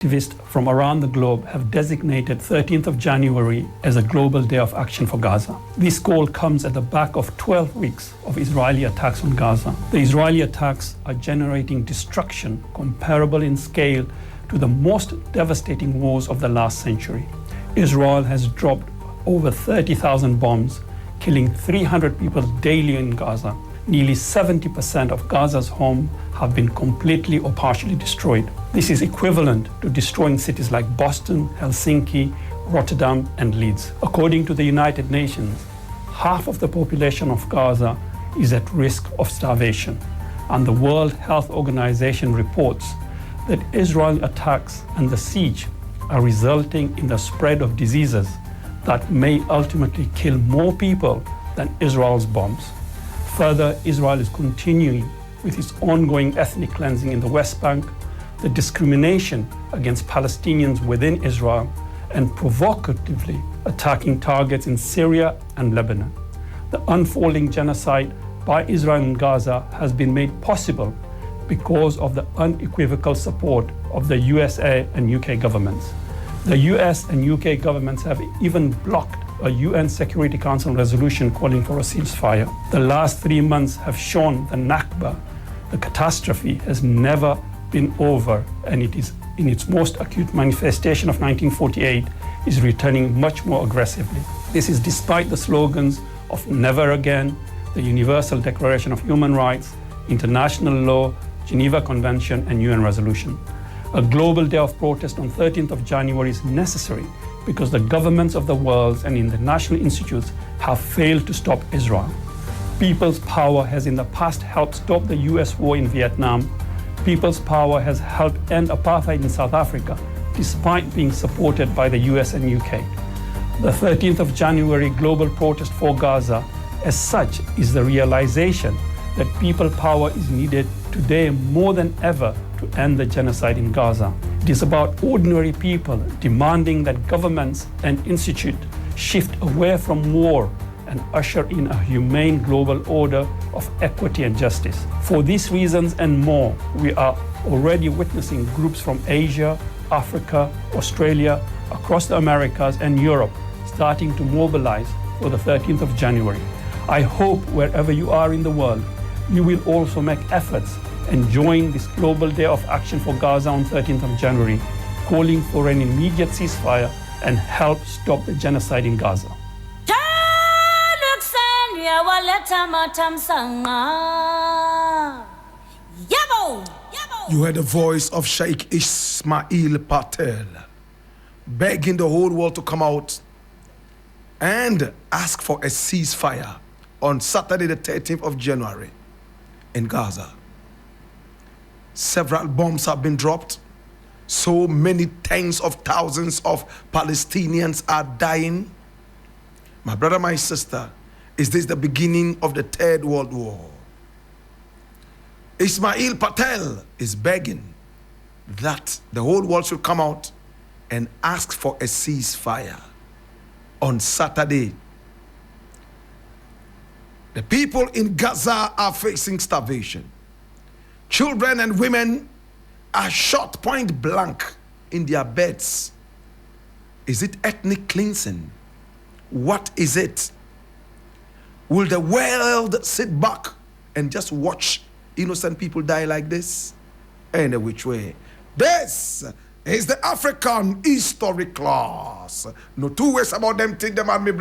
Activists from around the globe have designated 13th of January as a global day of action for Gaza. This call comes at the back of 12 weeks of Israeli attacks on Gaza. The Israeli attacks are generating destruction comparable in scale to the most devastating wars of the last century. Israel has dropped over 30,000 bombs, killing 300 people daily in Gaza. Nearly 70% of Gaza's homes have been completely or partially destroyed. This is equivalent to destroying cities like Boston, Helsinki, Rotterdam, and Leeds. According to the United Nations, half of the population of Gaza is at risk of starvation. And the World Health Organization reports that Israeli attacks and the siege are resulting in the spread of diseases that may ultimately kill more people than Israel's bombs. Further, Israel is continuing with its ongoing ethnic cleansing in the West Bank, the discrimination against Palestinians within Israel, and provocatively attacking targets in Syria and Lebanon. The unfolding genocide by Israel in Gaza has been made possible because of the unequivocal support of the USA and UK governments. The US and UK governments have even blocked a UN Security Council resolution calling for a ceasefire. The last 3 months have shown the Nakba, the catastrophe, has never been over, and it is in its most acute manifestation of 1948 is returning much more aggressively. This is despite the slogans of never again, the Universal Declaration of Human Rights, international law, Geneva Convention, and UN resolution. A global day of protest on 13th of January is necessary because the governments of the world and international institutes have failed to stop Israel. People's power has in the past helped stop the US war in Vietnam. People's power has helped end apartheid in South Africa, despite being supported by the US and UK. The 13th of January global protest for Gaza, as such, is the realization that people power is needed today more than ever to end the genocide in Gaza. It is about ordinary people demanding that governments and institutes shift away from war and usher in a humane global order of equity and justice. For these reasons and more, we are already witnessing groups from Asia, Africa, Australia, across the Americas and Europe starting to mobilize for the 13th of January. I hope wherever you are in the world, you will also make efforts and join this global day of action for Gaza on 13th of January, calling for an immediate ceasefire and help stop the genocide in Gaza. You heard the voice of Sheikh Ismail Patel begging the whole world to come out and ask for a ceasefire on Saturday the 13th of January in Gaza. Several bombs have been dropped. So many tens of thousands of Palestinians are dying. My brother, my sister, is this the beginning of the Third World War? Ismail Patel is begging that the whole world should come out and ask for a ceasefire on Saturday. The people in Gaza are facing starvation. Children and women are shot point blank in their beds. Is it ethnic cleansing? What is it? Will the world sit back and just watch innocent people die like this? Any which way. This is the African history class. No two ways about them, think them and me.